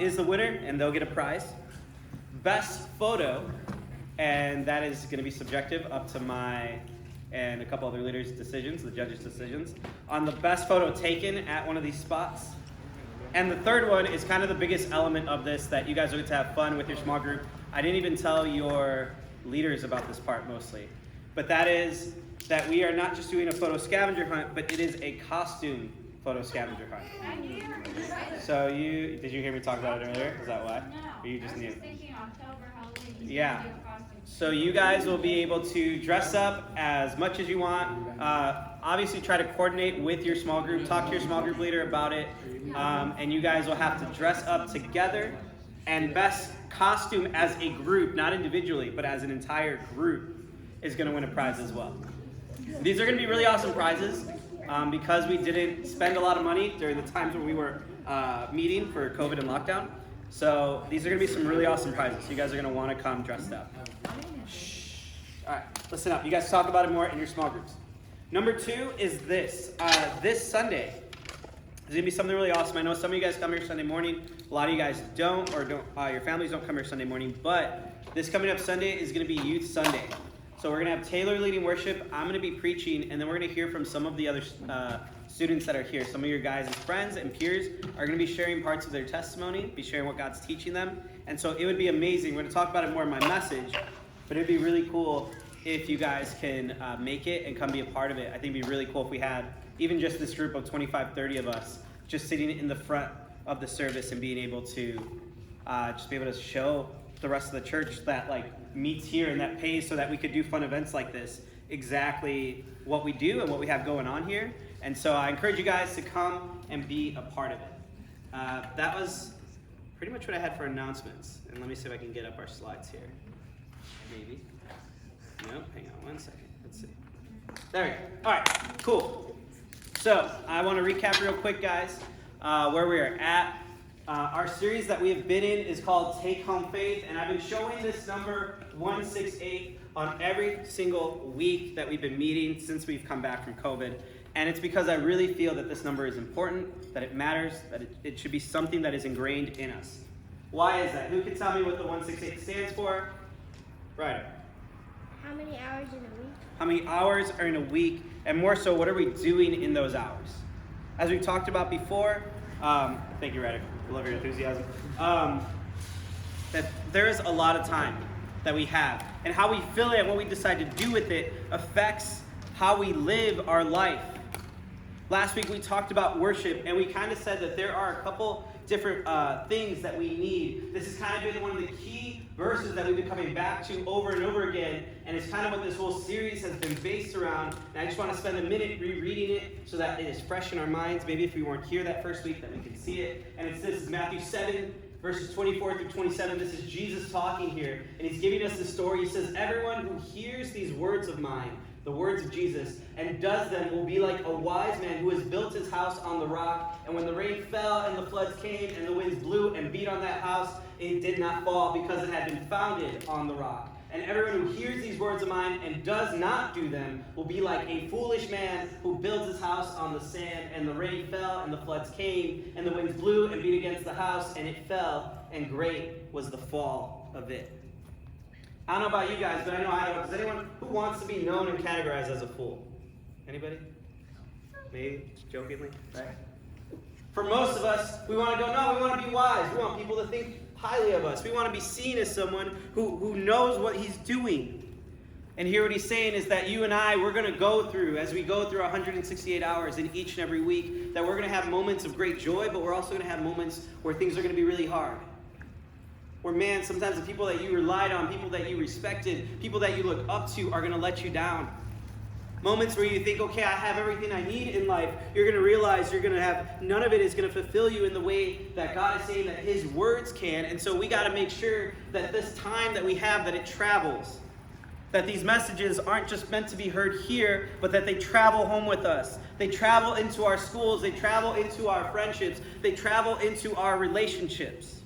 is the winner, and they'll get a prize. Best photo, and that is going to be subjective up to my and a couple other leaders' decisions, the judges' decisions, on the best photo taken at one of these spots. And the third one is kind of the biggest element of this, that you guys will get to have fun with your small group. I didn't even tell your leaders about this part mostly, but that is that we are not just doing a photo scavenger hunt, but it is a costume photo scavenger hunt. So did you hear me talk about it earlier? Is that why? No. Or you just I knew? was thinking October, Halloween. Yeah. So you guys will be able to dress up as much as you want. Obviously try to coordinate with your small group. Talk to your small group leader about it. And you guys will have to dress up together. And best costume as a group, not individually, but as an entire group, is going to win a prize as well. These are going to be really awesome prizes because we didn't spend a lot of money during the times when we were meeting for COVID and lockdown. So these are going to be some really awesome prizes. You guys are going to want to come dressed up. Shh. All right, listen up. You guys talk about it more in your small groups. Number 2 is this. This Sunday is going to be something really awesome. I know some of you guys come here Sunday morning. A lot of you guys don't, or your families don't come here Sunday morning. But this coming up Sunday is going to be Youth Sunday. So we're going to have Taylor leading worship. I'm going to be preaching, and then we're going to hear from some of the other students that are here. Some of your guys' friends and peers are going to be sharing parts of their testimony, be sharing what God's teaching them. And so it would be amazing. We're going to talk about it more in my message, but it'd be really cool if you guys can make it and come be a part of it. I think it'd be really cool if we had even just this group of 25, 30 of us just sitting in the front of the service and being able to just be able to show the rest of the church that meets here and that pays so that we could do fun events like this exactly what we do and what we have going on here. And so I encourage you guys to come and be a part of it. That was pretty much what I had for announcements. And let me see if I can get up our slides here. Maybe. Nope, hang on one second. Let's see. There we go. All right, cool. So I want to recap real quick, guys, where we are at. Our series that we have been in is called Take Home Faith, and I've been showing this number 168 on every single week that we've been meeting since we've come back from COVID. And it's because I really feel that this number is important, that it matters, that it should be something that is ingrained in us. Why is that? Who can tell me what the 168 stands for? Right. How many hours in a week? How many hours are in a week? And more so, what are we doing in those hours? As we've talked about before, thank you, Radek. I love your enthusiasm. That there is a lot of time that we have. And how we fill it and what we decide to do with it affects how we live our life. Last week we talked about worship, and we kind of said that there are a couple different things that we need. This has kind of been one of the key verses that we've been coming back to over and over again, and it's kind of what this whole series has been based around. And I just want to spend a minute rereading it so that it is fresh in our minds. Maybe if we weren't here that first week, that we can see it. And this is Matthew 7, verses 24 through 27. This is Jesus talking here, and he's giving us the story. He says, "Everyone who hears these words of mine," the words of Jesus, "and does them will be like a wise man who has built his house on the rock. And when the rain fell and the floods came and the winds blew and beat on that house, it did not fall because it had been founded on the rock. And everyone who hears these words of mine and does not do them will be like a foolish man who builds his house on the sand. And the rain fell and the floods came and the winds blew and beat against the house, and it fell, and great was the fall of it." I don't know about you guys, but I know I don't. Is anyone who wants to be known and categorized as a fool? Anybody? Maybe, jokingly, right? For most of us, we want to go, no, we want to be wise. We want people to think highly of us. We want to be seen as someone who knows what he's doing. And here what he's saying is that you and I, we're going to go through, as we go through 168 hours in each and every week, that we're going to have moments of great joy, but we're also going to have moments where things are going to be really hard. Where, man, sometimes the people that you relied on, people that you respected, people that you look up to are going to let you down. Moments where you think, okay, I have everything I need in life. You're going to realize you're going to have, none of it is going to fulfill you in the way that God is saying that his words can. And so we got to make sure that this time that we have, that it travels. That these messages aren't just meant to be heard here, but that they travel home with us. They travel into our schools. They travel into our friendships. They travel into our relationships.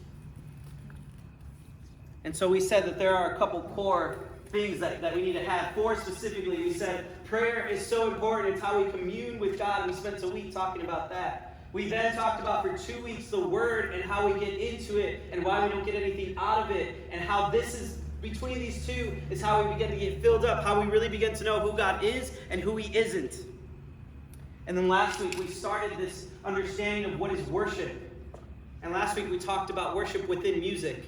And so we said that there are a couple core things that we need to have. 4 specifically, we said prayer is so important. It's how we commune with God. We spent a week talking about that. We then talked about for 2 weeks the Word and how we get into it and why we don't get anything out of it, and how this is, between these two, is how we begin to get filled up, how we really begin to know who God is and who He isn't. And then last week we started this understanding of what is worship. And last week we talked about worship within music.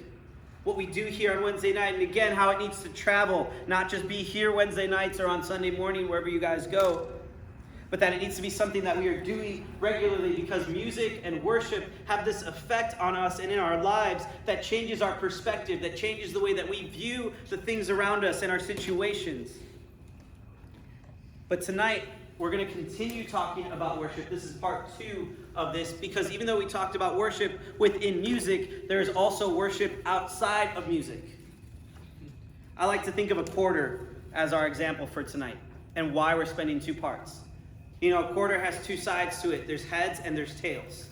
What we do here on Wednesday night, and again, how it needs to travel, not just be here Wednesday nights or on Sunday morning, wherever you guys go, but that it needs to be something that we are doing regularly, because music and worship have this effect on us and in our lives that changes our perspective, that changes the way that we view the things around us and our situations. But tonight, we're going to continue talking about worship. This is part 2 of this, because even though we talked about worship within music, there is also worship outside of music. I like to think of a quarter as our example for tonight and why we're spending 2 parts. You know, a quarter has 2 sides to it. There's heads and there's tails.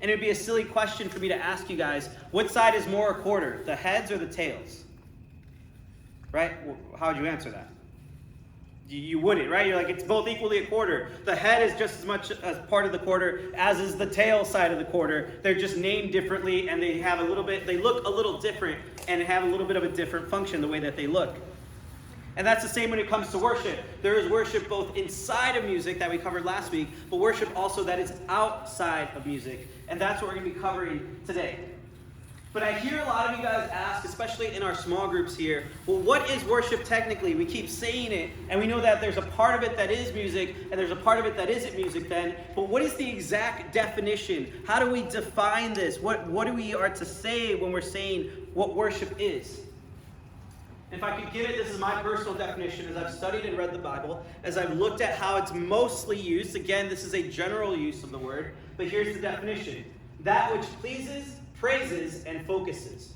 And it would be a silly question for me to ask you guys, what side is more a quarter, the heads or the tails? Right? How would you answer that? You wouldn't, right? You're like, it's both equally a quarter. The head is just as much as part of the quarter as is the tail side of the quarter. They're just named differently, and they look a little different and have a little bit of a different function the way that they look. And that's the same when it comes to worship. There is worship both inside of music that we covered last week, but worship also that is outside of music. And that's what we're going to be covering today. But I hear a lot of you guys ask, especially in our small groups here, well, what is worship technically? We keep saying it, and we know that there's a part of it that is music, and there's a part of it that isn't music then. But what is the exact definition? How do we define this? What do we are to say when we're saying what worship is? If I could give it, this is my personal definition as I've studied and read the Bible, as I've looked at how it's mostly used. Again, this is a general use of the word, but here's the definition. That which pleases, praises, and focuses.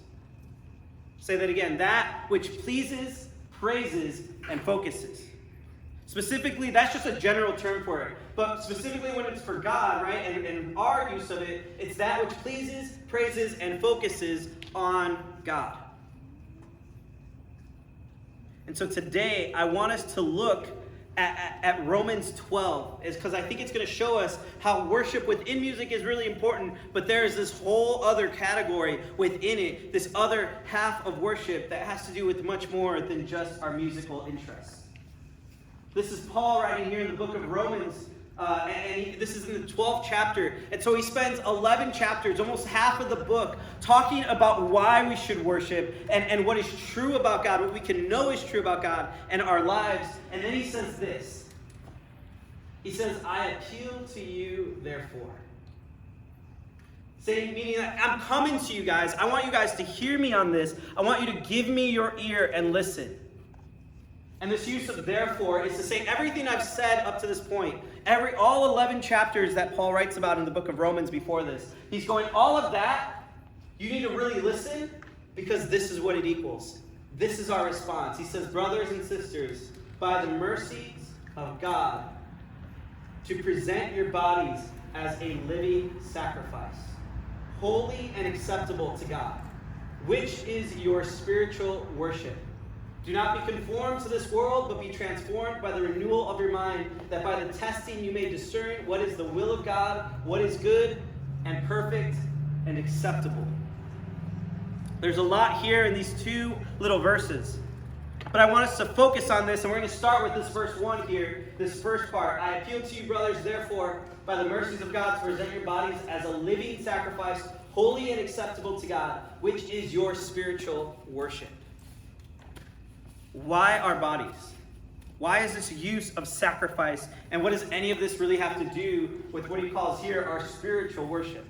Say that again. That which pleases, praises, and focuses. Specifically, that's just a general term for it. But specifically when it's for God, right, and our use of it, it's that which pleases, praises, and focuses on God. And so today, I want us to look at Romans 12, is because I think it's going to show us how worship within music is really important, but there is this whole other category within it, this other half of worship that has to do with much more than just our musical interests. This is Paul writing here in the book of Romans, and this is in the 12th chapter, and so he spends 11 chapters, almost half of the book, talking about why we should worship and what is true about God, what we can know is true about God and our lives. And then he says this. He says, I appeal to you, therefore. Saying, meaning that I'm coming to you guys. I want you guys to hear me on this. I want you to give me your ear and listen. And this use of therefore is to say everything I've said up to this point, all 11 chapters that Paul writes about in the book of Romans before this, he's going, all of that, you need to really listen, because this is what it equals. This is our response. He says, brothers and sisters, by the mercies of God, to present your bodies as a living sacrifice, holy and acceptable to God, which is your spiritual worship. Do not be conformed to this world, but be transformed by the renewal of your mind, that by the testing you may discern what is the will of God, what is good and perfect and acceptable. There's a lot here in these 2 little verses. But I want us to focus on this, and we're going to start with this verse 1 here, this first part. I appeal to you, brothers, therefore, by the mercies of God, to present your bodies as a living sacrifice, holy and acceptable to God, which is your spiritual worship. Why our bodies? Why is this use of sacrifice? And what does any of this really have to do with what he calls here our spiritual worship?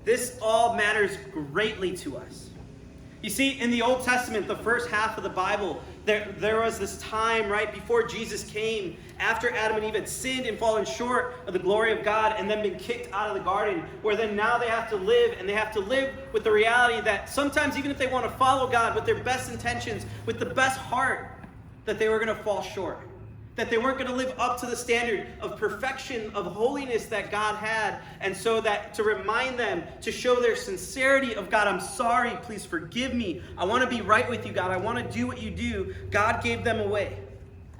This all matters greatly to us. You see, in the Old Testament, the first half of the Bible, there was this time right before Jesus came, after Adam and Eve had sinned and fallen short of the glory of God and then been kicked out of the garden, where then now they have to live, and they have to live with the reality that sometimes even if they want to follow God with their best intentions, with the best heart, that they were going to fall short. That they weren't going to live up to the standard of perfection, of holiness that God had. And so that to remind them, to show their sincerity of God, I'm sorry, please forgive me. I want to be right with you, God. I want to do what you do. God gave them away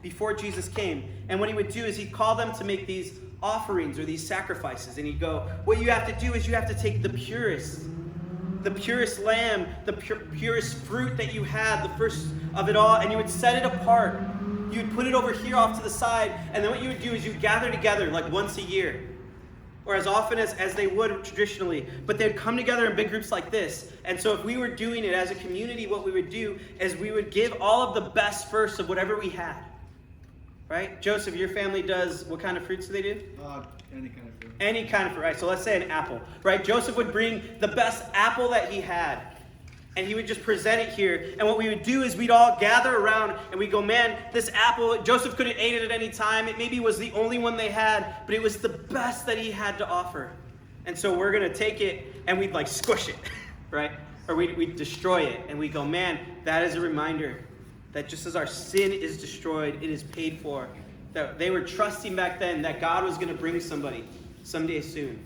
before Jesus came. And what he would do is he'd call them to make these offerings or these sacrifices. And he'd go, what you have to do is you have to take the purest lamb, the purest fruit that you had, the first of it all, and you would set it apart. You would put it over here off to the side, and then what you would do is you would gather together like once a year, or as often as they would traditionally, but they'd come together in big groups like this. And so if we were doing it as a community, what we would do is we would give all of the best first of whatever we had. Right? Joseph, your family does, what kind of fruits do they do? Any kind of fruit. Any kind of fruit, right? So let's say an apple, right? Joseph would bring the best apple that he had, and he would just present it here. And what we would do is we'd all gather around, and we'd go, man, this apple, Joseph could have ate it at any time. It maybe was the only one they had, but it was the best that he had to offer. And so we're going to take it, and we'd like squish it, right? Or we'd destroy it, and we'd go, man, that is a reminder that just as our sin is destroyed, it is paid for. That they were trusting back then that God was going to bring somebody someday soon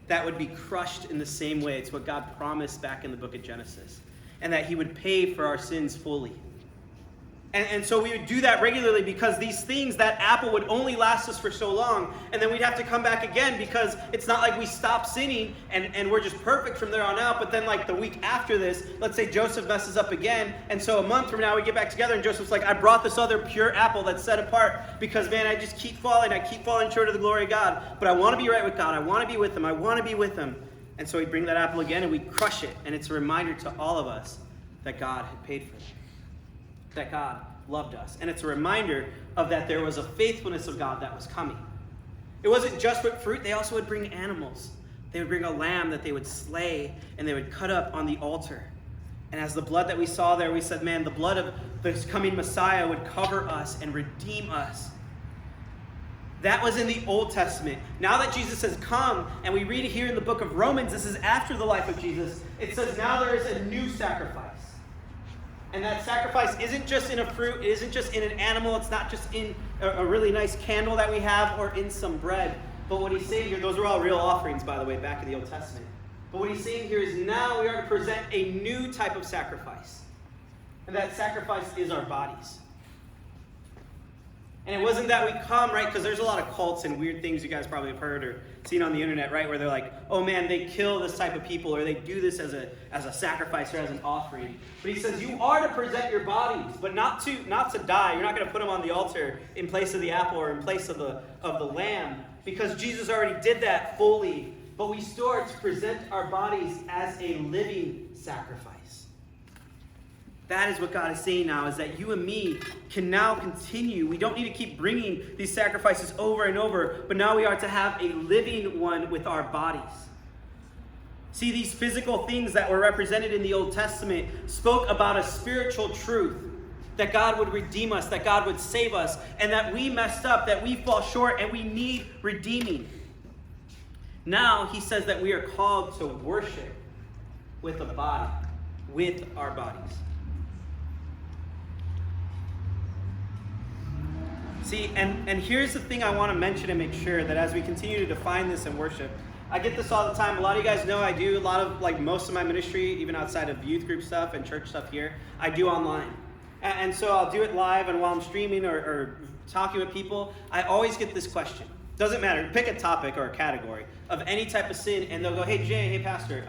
that would be crushed in the same way. It's what God promised back in the book of Genesis. And that he would pay for our sins fully. And so we would do that regularly because these things, that apple would only last us for so long. And then we'd have to come back again because it's not like we stop sinning and we're just perfect from there on out. But then like the week after this, let's say Joseph messes up again. And so a month from now we get back together and Joseph's like, I brought this other pure apple that's set apart because, man, I just keep falling. I keep falling short of the glory of God. But I want to be right with God. I want to be with him. I want to be with him. And so we'd bring that apple again and we'd crush it. And it's a reminder to all of us that God had paid for it. That God loved us. And it's a reminder of that there was a faithfulness of God that was coming. It wasn't just with fruit. They also would bring animals. They would bring a lamb that they would slay and they would cut up on the altar. And as the blood that we saw there, we said, man, the blood of this coming Messiah would cover us and redeem us. That was in the Old Testament. Now that Jesus has come, and we read it here in the book of Romans, this is after the life of Jesus, it says now there is a new sacrifice. And that sacrifice isn't just in a fruit, it isn't just in an animal, it's not just in a really nice candle that we have or in some bread. But what he's saying here, those are all real offerings, by the way, back in the Old Testament. But what he's saying here is now we are to present a new type of sacrifice. And that sacrifice is our bodies. And it wasn't that we come, right? Because there's a lot of cults and weird things you guys probably have heard or seen on the internet, right? Where they're like, oh man, they kill this type of people or they do this as a sacrifice or as an offering. But he says you are to present your bodies, but not to die. You're not going to put them on the altar in place of the apple or in place of the lamb because Jesus already did that fully. But we still are to present our bodies as a living sacrifice. That is what God is saying now, is that you and me can now continue. We don't need to keep bringing these sacrifices over and over, but now we are to have a living one with our bodies. See, these physical things that were represented in the Old Testament spoke about a spiritual truth, that God would redeem us, that God would save us, and that we messed up, that we fall short, and we need redeeming. Now, he says that we are called to worship with a body, with our bodies. See, and here's the thing I want to mention and make sure that as we continue to define this in worship, I get this all the time. A lot of you guys know I do a lot of, like most of my ministry, even outside of youth group stuff and church stuff here, I do online. And so I'll do it live, and while I'm streaming or talking with people, I always get this question. Doesn't matter, pick a topic or a category of any type of sin, and they'll go, hey Jay, hey pastor,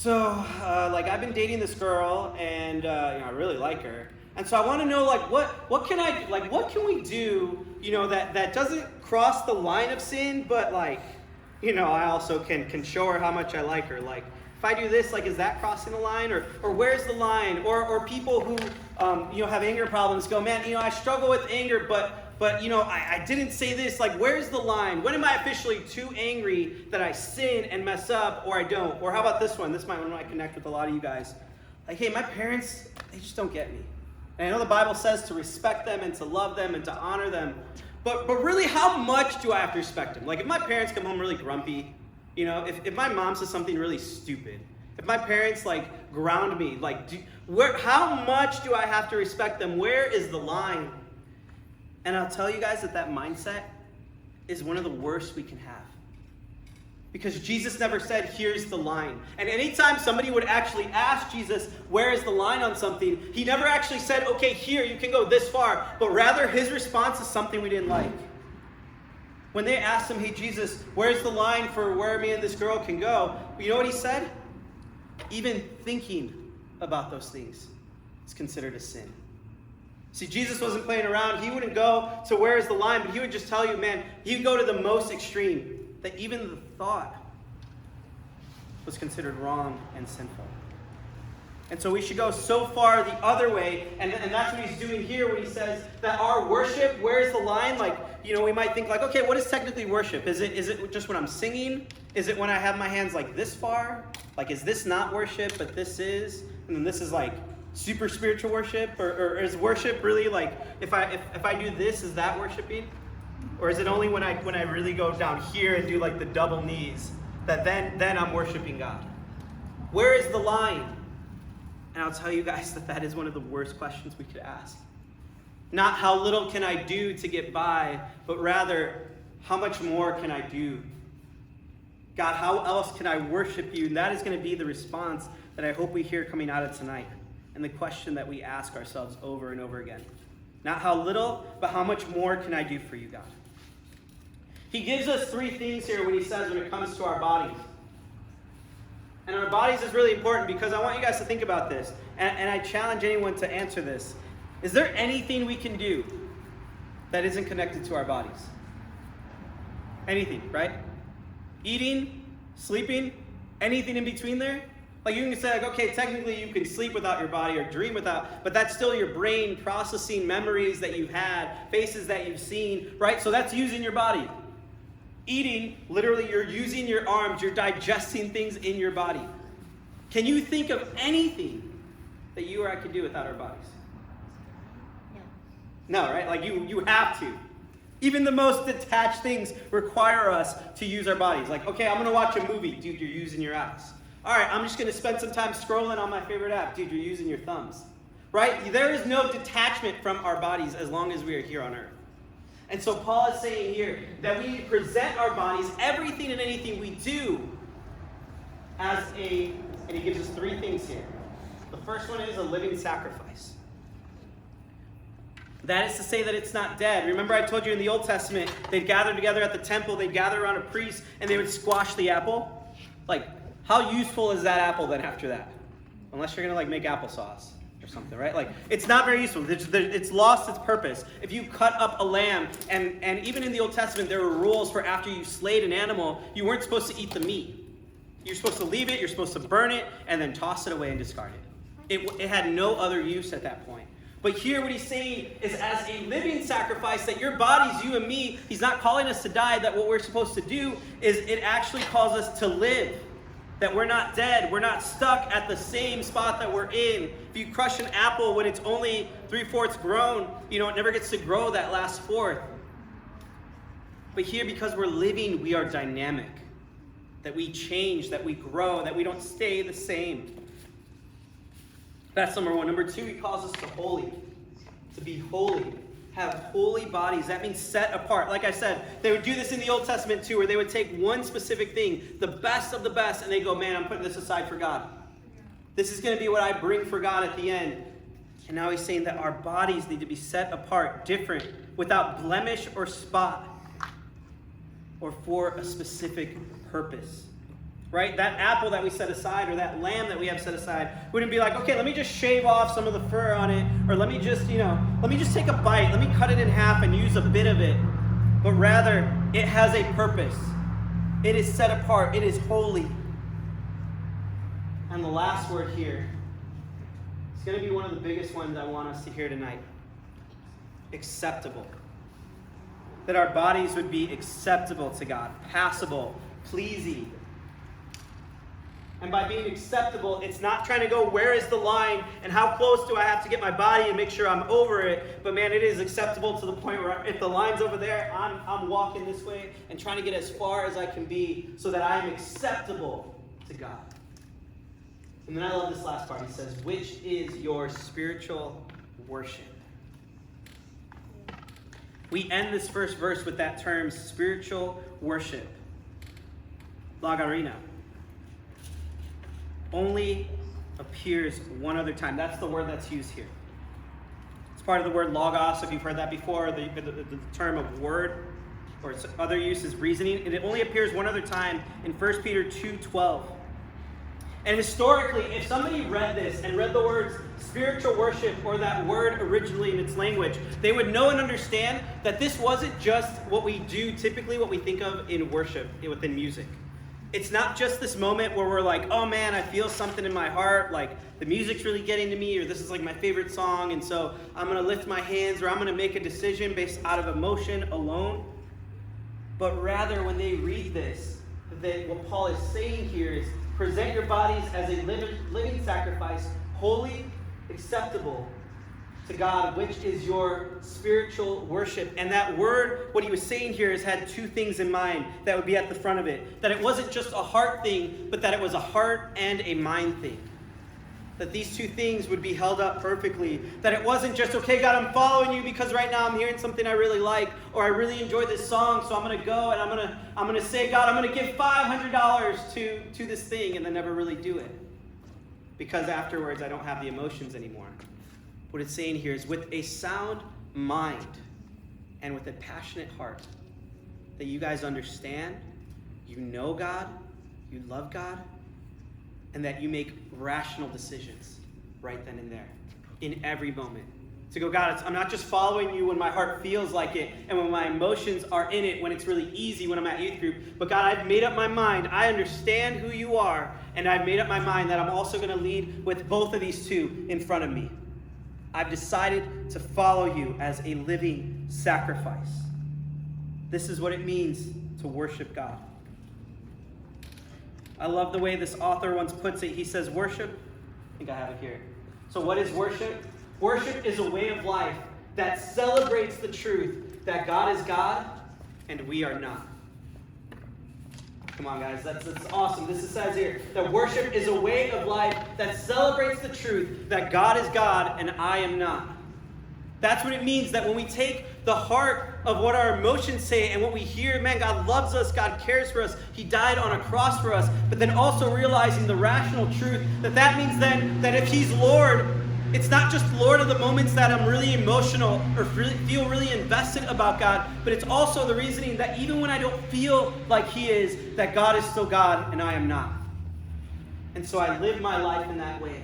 like I've been dating this girl, and I really like her. And so I want to know, like, what can we do, that doesn't cross the line of sin, but like, I also can show her how much I like her. Like, if I do this, like, is that crossing the line, or where's the line? Or people who, have anger problems go, man, I struggle with anger, but I didn't say this. Like, where's the line? When am I officially too angry that I sin and mess up, or I don't? Or how about this one? This might connect with a lot of you guys. Like, hey, my parents, they just don't get me. And I know the Bible says to respect them and to love them and to honor them. But really, how much do I have to respect them? Like, if my parents come home really grumpy, if my mom says something really stupid, if my parents, like, ground me, like, how much do I have to respect them? Where is the line? And I'll tell you guys that mindset is one of the worst we can have. Because Jesus never said, here's the line. And anytime somebody would actually ask Jesus, where is the line on something, he never actually said, okay, here, you can go this far. But rather, his response is something we didn't like. When they asked him, hey, Jesus, where's the line for where me and this girl can go? You know what he said? Even thinking about those things is considered a sin. See, Jesus wasn't playing around. He wouldn't go to where's the line, but he would just tell you, man, he would go to the most extreme, that even the thought was considered wrong and sinful. And so we should go so far the other way, and that's what he's doing here when he says that our worship, where's the line? Like, we might think like, okay, what is technically worship? Is it just when I'm singing? Is it when I have my hands like this far? Like, is this not worship, but this is? And then this is like super spiritual worship? Or is worship really like, if I do this, is that worshiping? Or is it only when I really go down here and do like the double knees, that then I'm worshiping God? Where is the line? And I'll tell you guys that is one of the worst questions we could ask. Not how little can I do to get by, but rather, how much more can I do? God, how else can I worship you? And that is going to be the response that I hope we hear coming out of tonight. And the question that we ask ourselves over and over again. Not how little, but how much more can I do for you, God? He gives us three things here when he says when it comes to our bodies. And our bodies is really important because I want you guys to think about this. And I challenge anyone to answer this. Is there anything we can do that isn't connected to our bodies? Anything, right? Eating, sleeping, anything in between there? Like, you can say, like, okay, technically you can sleep without your body or dream without, but that's still your brain processing memories that you've had, faces that you've seen, right? So that's using your body. Eating, literally, you're using your arms, you're digesting things in your body. Can you think of anything that you or I could do without our bodies? No, right? Like, you have to. Even the most detached things require us to use our bodies. Like, okay, I'm going to watch a movie. Dude, you're using your eyes. All right, I'm just going to spend some time scrolling on my favorite app. Dude, you're using your thumbs. Right? There is no detachment from our bodies as long as we are here on earth. And so Paul is saying here that we present our bodies, everything and anything we do, and he gives us three things here. The first one is a living sacrifice. That is to say that it's not dead. Remember I told you in the Old Testament, they'd gather together at the temple, they'd gather around a priest, and they would squash the apple. Like, how useful is that apple then after that? Unless you're going to like make applesauce or something, right? Like, it's not very useful. It's lost its purpose. If you cut up a lamb, and even in the Old Testament, there were rules for after you slayed an animal, you weren't supposed to eat the meat. You're supposed to leave it, you're supposed to burn it, and then toss it away and discard it. It had no other use at that point. But here what he's saying is as a living sacrifice, that your bodies, you and me, he's not calling us to die, that what we're supposed to do is it actually calls us to live. That we're not dead. We're not stuck at the same spot that we're in. If you crush an apple when it's only 3/4 grown, it never gets to grow that last fourth. But here, because we're living, we are dynamic. That we change, that we grow, that we don't stay the same. That's number one. Number two, he calls us to be holy. Have holy bodies. That means set apart. Like I said, they would do this in the Old Testament too, where they would take one specific thing, the best of the best, and they go, man, I'm putting this aside for God. This is going to be what I bring for God at the end. And now he's saying that our bodies need to be set apart, different, without blemish or spot, or for a specific purpose. Right? That apple that we set aside, or that lamb that we have set aside, wouldn't be like, okay, let me just shave off some of the fur on it, or let me just take a bite, let me cut it in half and use a bit of it. But rather, it has a purpose. It is set apart. It is holy. And the last word here, it's going to be one of the biggest ones I want us to hear tonight. Acceptable. That our bodies would be acceptable to God, passable, pleasing. And by being acceptable, it's not trying to go, where is the line and how close do I have to get my body and make sure I'm over it. But man, it is acceptable to the point where if the line's over there, I'm walking this way and trying to get as far as I can be so that I am acceptable to God. And then I love this last part. He says, which is your spiritual worship. We end this first verse with that term, spiritual worship. Lagarina. Only appears one other time. That's the word that's used here. It's part of the word logos, if you've heard that before, the term of word. or its other use is reasoning, and it only appears one other time in 1 Peter 2:12. And historically, if somebody read this and read the words spiritual worship or that word originally in its language, they would know and understand that this wasn't just what we do, typically what we think of in worship within music. It's not just this moment where we're like, oh man, I feel something in my heart, like the music's really getting to me, or this is like my favorite song, and so I'm going to lift my hands, or I'm going to make a decision based out of emotion alone. But rather, when they read this, that what Paul is saying here is, present your bodies as a living sacrifice, holy, acceptable to God, which is your spiritual worship. And that word, what he was saying here, has had two things in mind that would be at the front of it. That it wasn't just a heart thing, but that it was a heart and a mind thing. That these two things would be held up perfectly. That it wasn't just, okay, God, I'm following you because right now I'm hearing something I really like, or I really enjoy this song, so I'm going to go and I'm going to say, God, I'm going to give $500 to this thing, and then never really do it. Because afterwards I don't have the emotions anymore. What it's saying here is, with a sound mind and with a passionate heart, that you guys understand, you know God, you love God, and that you make rational decisions right then and there, in every moment. To go, God, I'm not just following you when my heart feels like it and when my emotions are in it, when it's really easy when I'm at youth group. But God, I've made up my mind. I understand who you are, and I've made up my mind that I'm also going to lead with both of these two in front of me. I've decided to follow you as a living sacrifice. This is what it means to worship God. I love the way this author once puts it. He says, worship, I think I have it here. So what is worship? Worship is a way of life that celebrates the truth that God is God and we are not. Come on, guys, that's awesome. This says here that worship is a way of life that celebrates the truth that God is God and I am not. That's what it means, that when we take the heart of what our emotions say and what we hear, man, God loves us, God cares for us, he died on a cross for us, but then also realizing the rational truth that means then that if he's Lord, it's not just Lord of the moments that I'm really emotional or feel really invested about God, but it's also the reasoning that even when I don't feel like he is, that God is still God and I am not. And so I live my life in that way.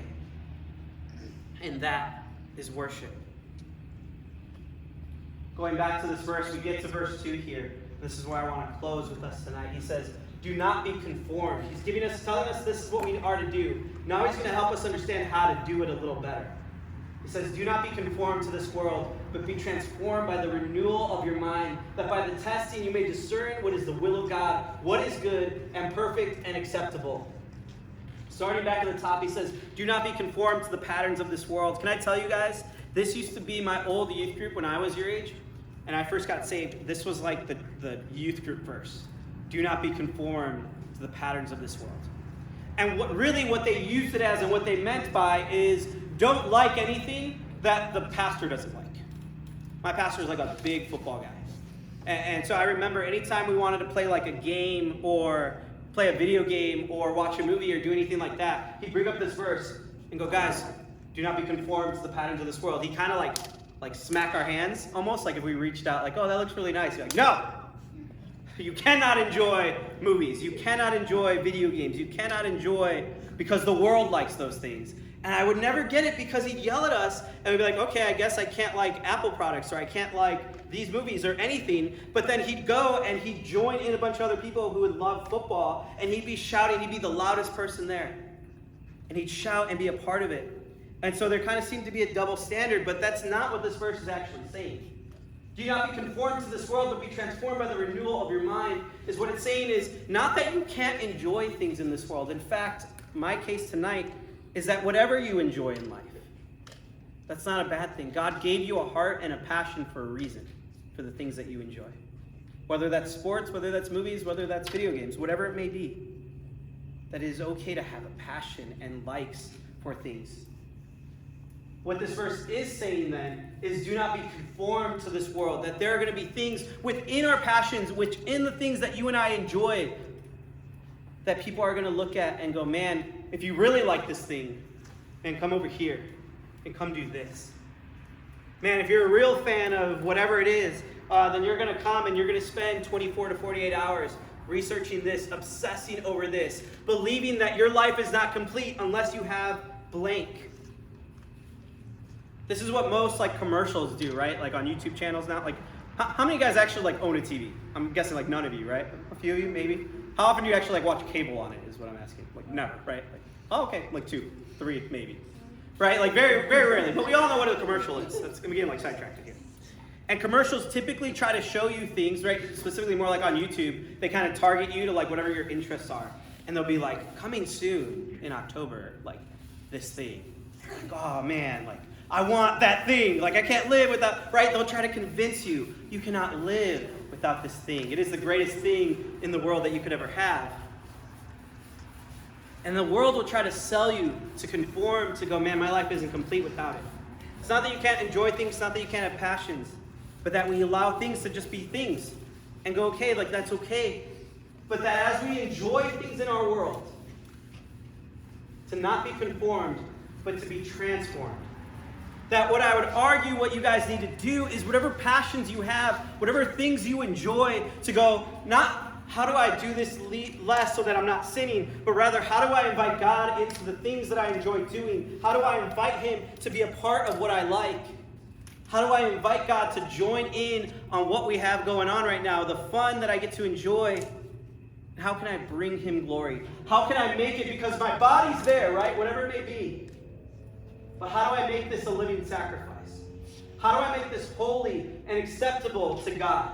And that is worship. Going back to this verse, we get to verse 2 here. This is where I want to close with us tonight. He says, do not be conformed. He's telling us this is what we are to do. Now he's going to help us understand how to do it a little better. He says, do not be conformed to this world, but be transformed by the renewal of your mind, that by the testing you may discern what is the will of God, what is good and perfect and acceptable. Starting back at the top, he says, do not be conformed to the patterns of this world. Can I tell you guys, this used to be my old youth group when I was your age, and I first got saved. This was like the youth group verse. Do not be conformed to the patterns of this world. And what they used it as and what they meant by is, don't like anything that the pastor doesn't like. My pastor is like a big football guy. And so I remember anytime we wanted to play like a game or play a video game or watch a movie or do anything like that, he'd bring up this verse and go, guys, do not be conformed to the patterns of this world. He kind of like smack our hands, almost like if we reached out like, oh, that looks really nice. You're like, no! You cannot enjoy movies. You cannot enjoy video games. You cannot enjoy because the world likes those things. And I would never get it because he'd yell at us and we'd be like, okay, I guess I can't like Apple products or I can't like these movies or anything. But then he'd go and he'd join in a bunch of other people who would love football and he'd be shouting. He'd be the loudest person there. And he'd shout and be a part of it. And so there kind of seemed to be a double standard, but that's not what this verse is actually saying. Do not be conformed to this world, but be transformed by the renewal of your mind, is what it's saying is not that you can't enjoy things in this world. In fact, my case tonight is that whatever you enjoy in life, that's not a bad thing. God gave you a heart and a passion for a reason, for the things that you enjoy. Whether that's sports, whether that's movies, whether that's video games, whatever it may be, that it is okay to have a passion and likes for things. What this verse is saying then is do not be conformed to this world, that there are going to be things within our passions, which in the things that you and I enjoy, that people are going to look at and go, man, if you really like this thing, man, come over here and come do this. Man, if you're a real fan of whatever it is, then you're going to come and you're going to spend 24 to 48 hours researching this, obsessing over this, believing that your life is not complete unless you have blank. This is what most like commercials do, right? Like on YouTube channels now. Like, how many guys actually like own a TV? I'm guessing like none of you, right? A few of you, maybe. How often do you actually like watch cable on it? Is what I'm asking. Like never, right? Like, oh, okay, like 2, 3, maybe, right? Like very, very rarely. But we all know what a commercial is. That's I'm getting like sidetracked here. And commercials typically try to show you things, right? Specifically more like on YouTube, they kind of target you to like whatever your interests are. And they'll be like, coming soon in October, like this thing. You're like, oh man, like I want that thing. Like I can't live without, right? They'll try to convince you, you cannot live without this thing. It is the greatest thing in the world that you could ever have. And the world will try to sell you to conform, to go, man, my life isn't complete without it. It's not that you can't enjoy things, it's not that you can't have passions, but that we allow things to just be things and go, okay, like that's okay. But that as we enjoy things in our world, to not be conformed, but to be transformed. That what I would argue what you guys need to do is whatever passions you have, whatever things you enjoy, to go, not how do I do this less so that I'm not sinning, but rather how do I invite God into the things that I enjoy doing? How do I invite him to be a part of what I like? How do I invite God to join in on what we have going on right now, the fun that I get to enjoy? How can I bring him glory? How can I make it, because my body's there, right? Whatever it may be. But how do I make this a living sacrifice? How do I make this holy and acceptable to God?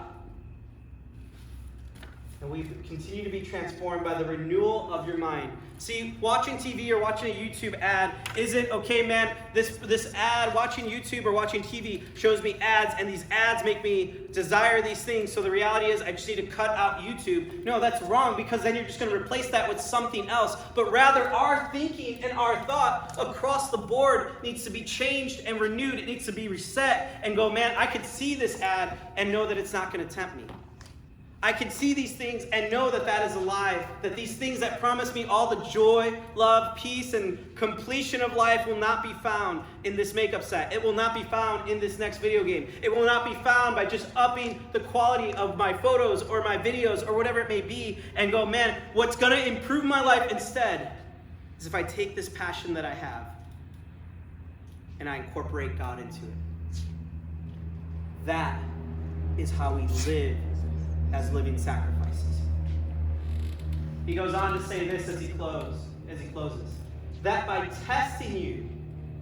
And we continue to be transformed by the renewal of your mind. See, watching TV or watching a YouTube ad isn't, okay, man, this ad, watching YouTube or watching TV shows me ads, and these ads make me desire these things. So the reality is I just need to cut out YouTube. No, that's wrong, because then you're just going to replace that with something else. But rather, our thinking and our thought across the board needs to be changed and renewed. It needs to be reset and go, man, I could see this ad and know that it's not going to tempt me. I can see these things and know that that is a lie, that these things that promise me all the joy, love, peace, and completion of life will not be found in this makeup set. It will not be found in this next video game. It will not be found by just upping the quality of my photos or my videos or whatever it may be and go, man, what's going to improve my life instead is if I take this passion that I have and I incorporate God into it. That is how we live as living sacrifices. He goes on to say this as he closes. That by testing you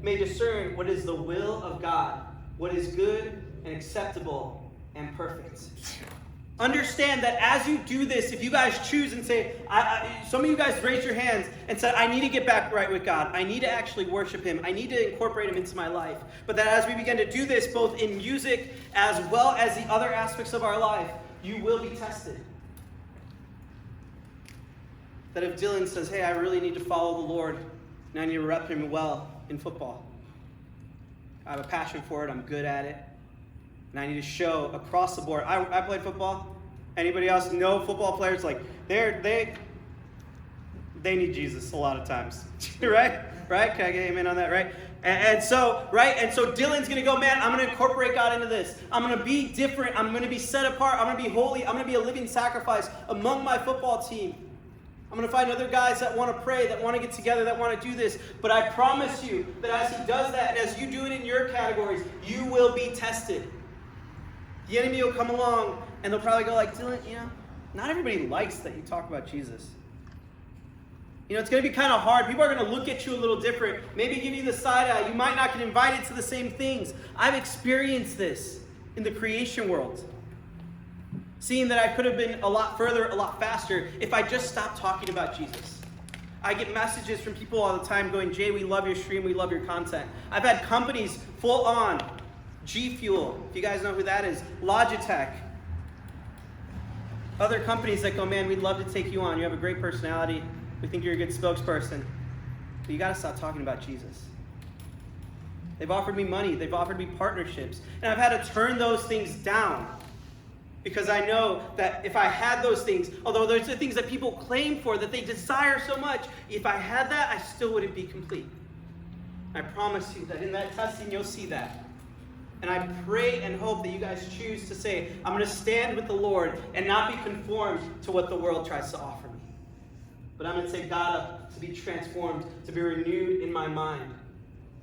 may discern what is the will of God, what is good and acceptable and perfect. Understand that as you do this, if you guys choose and say, some of you guys raised your hands and said, I need to get back right with God. I need to actually worship him. I need to incorporate him into my life. But that as we begin to do this, both in music as well as the other aspects of our life, you will be tested. That if Dylan says, hey, I really need to follow the Lord, and I need to rep him well in football. I have a passion for it, I'm good at it, and I need to show across the board. I played football. Anybody else know football players? Like, they need Jesus a lot of times. Right? Right? Can I get amen on that, right? And so Dylan's going to go, man, I'm going to incorporate God into this. I'm going to be different. I'm going to be set apart. I'm going to be holy. I'm going to be a living sacrifice among my football team. I'm going to find other guys that want to pray, that want to get together, that want to do this. But I promise you that as he does that, and as you do it in your categories, you will be tested. The enemy will come along, and they'll probably go like, Dylan, not everybody likes that you talk about Jesus. It's going to be kind of hard. People are going to look at you a little different. Maybe give you the side eye. You might not get invited to the same things. I've experienced this in the creation world. Seeing that I could have been a lot further, a lot faster, if I just stopped talking about Jesus. I get messages from people all the time going, Jay, we love your stream. We love your content. I've had companies full on. G Fuel, if you guys know who that is. Logitech. Other companies that go, man, we'd love to take you on. You have a great personality. We think you're a good spokesperson. But you got to stop talking about Jesus. They've offered me money. They've offered me partnerships. And I've had to turn those things down. Because I know that if I had those things, although there's the things that people claim for, that they desire so much, if I had that, I still wouldn't be complete. I promise you that in that testing, you'll see that. And I pray and hope that you guys choose to say, I'm going to stand with the Lord and not be conformed to what the world tries to offer me. But I'm going to say, God, to be transformed, to be renewed in my mind.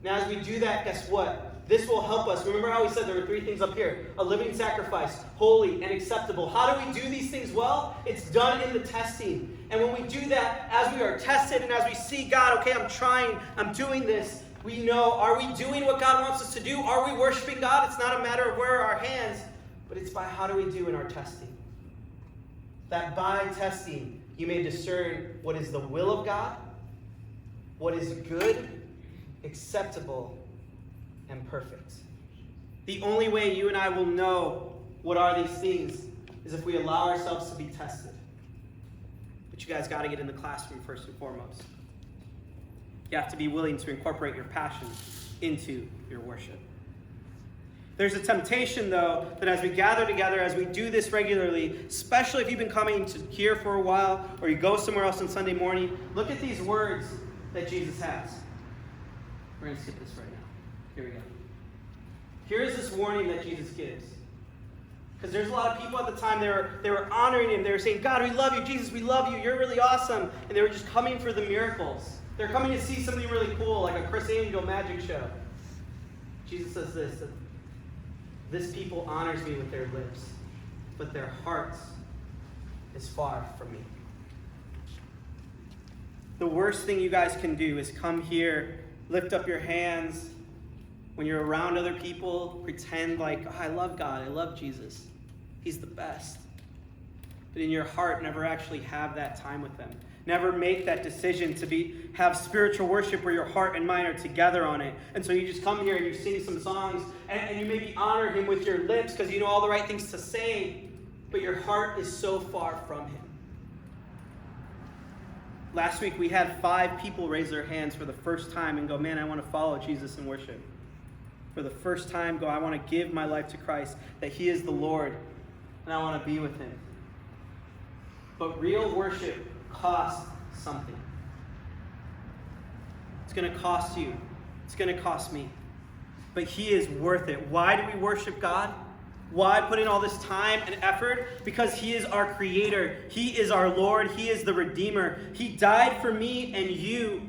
Now, as we do that, guess what? This will help us. Remember how we said there were three things up here: a living sacrifice, holy, and acceptable. How do we do these things well? It's done in the testing. And when we do that, as we are tested and as we see God, okay, I'm trying, I'm doing this, we know, are we doing what God wants us to do? Are we worshiping God? It's not a matter of where are our hands, but it's by how do we do in our testing. That by testing, you may discern what is the will of God, what is good, acceptable, and perfect. The only way you and I will know what are these things is if we allow ourselves to be tested. But you guys got to get in the classroom first and foremost. You have to be willing to incorporate your passion into your worship. There's a temptation, though, that as we gather together, as we do this regularly, especially if you've been coming to here for a while, or you go somewhere else on Sunday morning, look at these words that Jesus has. We're going to skip this right now. Here we go. Here's this warning that Jesus gives. Because there's a lot of people at the time, they were honoring him. They were saying, God, we love you. Jesus, we love you. You're really awesome. And they were just coming for the miracles. They're coming to see something really cool, like a Chris Angel magic show. Jesus says this people honors me with their lips, but their hearts is far from me. The worst thing you guys can do is come here, lift up your hands, when you're around other people, pretend like, oh, I love God, I love Jesus. He's the best. But in your heart, never actually have that time with them. Never make that decision to have spiritual worship where your heart and mind are together on it. And so you just come here and you sing some songs, and you maybe honor him with your lips because you know all the right things to say, but your heart is so far from him. Last week we had 5 people raise their hands for the first time and go, man, I want to follow Jesus in worship. For the first time, go, I want to give my life to Christ, that he is the Lord, and I want to be with him. But real worship costs something. It's going to cost you. It's going to cost me. But he is worth it. Why do we worship God? Why put in all this time and effort? Because he is our creator. He is our Lord. He is the Redeemer. He died for me and you.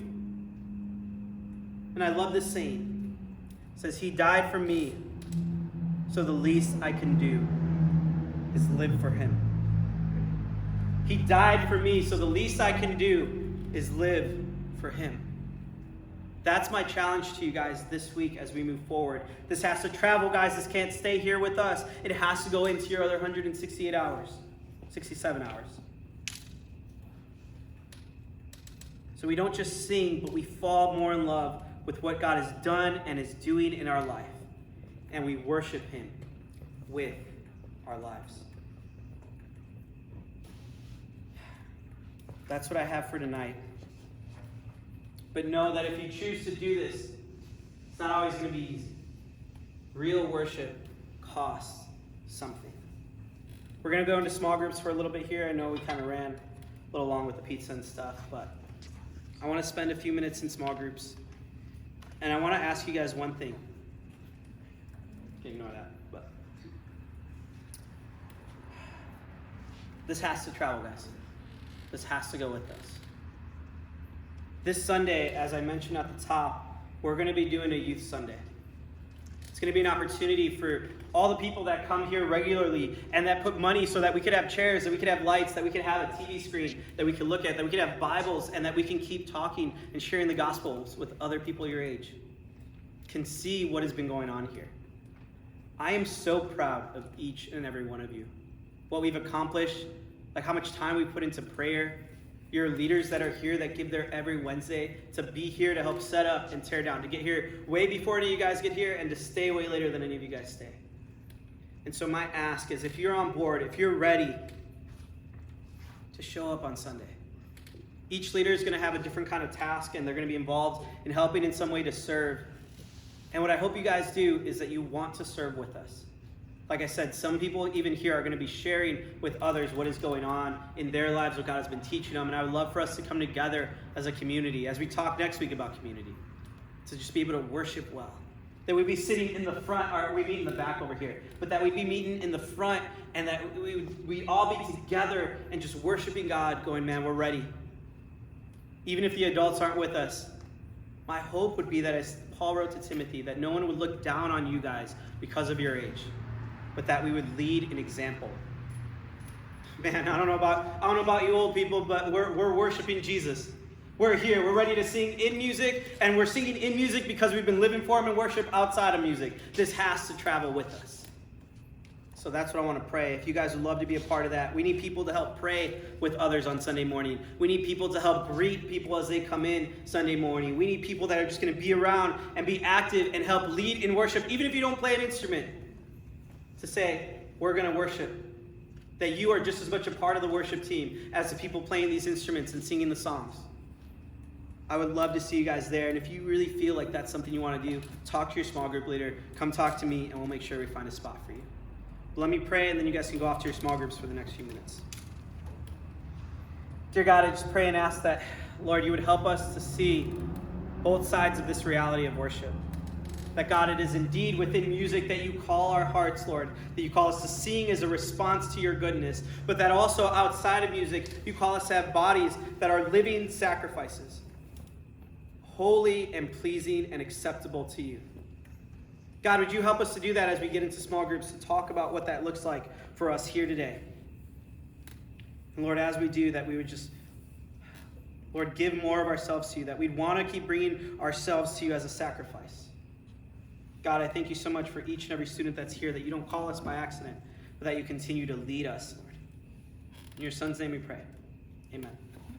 And I love this saying. It says, he died for me, so the least I can do is live for him. He died for me, so the least I can do is live for him. That's my challenge to you guys this week as we move forward. This has to travel, guys. This can't stay here with us. It has to go into your other 168 hours, 67 hours. So we don't just sing, but we fall more in love with what God has done and is doing in our life. And we worship him with our lives. That's what I have for tonight. But know that if you choose to do this, it's not always going to be easy. Real worship costs something. We're going to go into small groups for a little bit here. I know we kind of ran a little long with the pizza and stuff, but I want to spend a few minutes in small groups. And I want to ask you guys one thing. You can ignore that, but this has to travel, guys. This has to go with us. This Sunday, as I mentioned at the top, we're going to be doing a Youth Sunday. It's going to be an opportunity for all the people that come here regularly and that put money so that we could have chairs, that we could have lights, that we could have a TV screen that we could look at, that we could have Bibles, and that we can keep talking and sharing the Gospels with other people your age. Can see what has been going on here. I am so proud of each and every one of you. What we've accomplished, like how much time we put into prayer. Your leaders that are here that give their every Wednesday to be here to help set up and tear down, to get here way before any of you guys get here and to stay way later than any of you guys stay. And so my ask is, if you're on board, if you're ready to show up on Sunday. Each leader is going to have a different kind of task, and they're going to be involved in helping in some way to serve. And what I hope you guys do is that you want to serve with us. Like I said, some people even here are going to be sharing with others what is going on in their lives, what God has been teaching them. And I would love for us to come together as a community, as we talk next week about community, to just be able to worship well, That we'd be sitting in the front, or we meet in the back over here, but that we'd be meeting in the front, and that we'd all be together and just worshiping God, going, man, we're ready. Even if the adults aren't with us, my hope would be that, as Paul wrote to Timothy, that no one would look down on you guys because of your age, but that we would lead an example. Man, I don't know about you old people, but we're worshiping Jesus. We're here. We're ready to sing in music, and we're singing in music because we've been living for Him in worship outside of music. This has to travel with us. So that's what I want to pray. If you guys would love to be a part of that, we need people to help pray with others on Sunday morning. We need people to help greet people as they come in Sunday morning. We need people that are just going to be around and be active and help lead in worship, even if you don't play an instrument, to say, we're going to worship. That you are just as much a part of the worship team as the people playing these instruments and singing the songs. I would love to see you guys there. And if you really feel like that's something you want to do, talk to your small group leader. Come talk to me, and we'll make sure we find a spot for you. But let me pray, and then you guys can go off to your small groups for the next few minutes. Dear God, I just pray and ask that, Lord, you would help us to see both sides of this reality of worship. That, God, it is indeed within music that you call our hearts, Lord, that you call us to sing as a response to your goodness, but that also outside of music, you call us to have bodies that are living sacrifices, holy and pleasing and acceptable to you. God, would you help us to do that as we get into small groups to talk about what that looks like for us here today? And Lord, as we do that, we would just, Lord, give more of ourselves to you, that we'd want to keep bringing ourselves to you as a sacrifice. God, I thank you so much for each and every student that's here, that you don't call us by accident, but that you continue to lead us, Lord. In your Son's name we pray. Amen.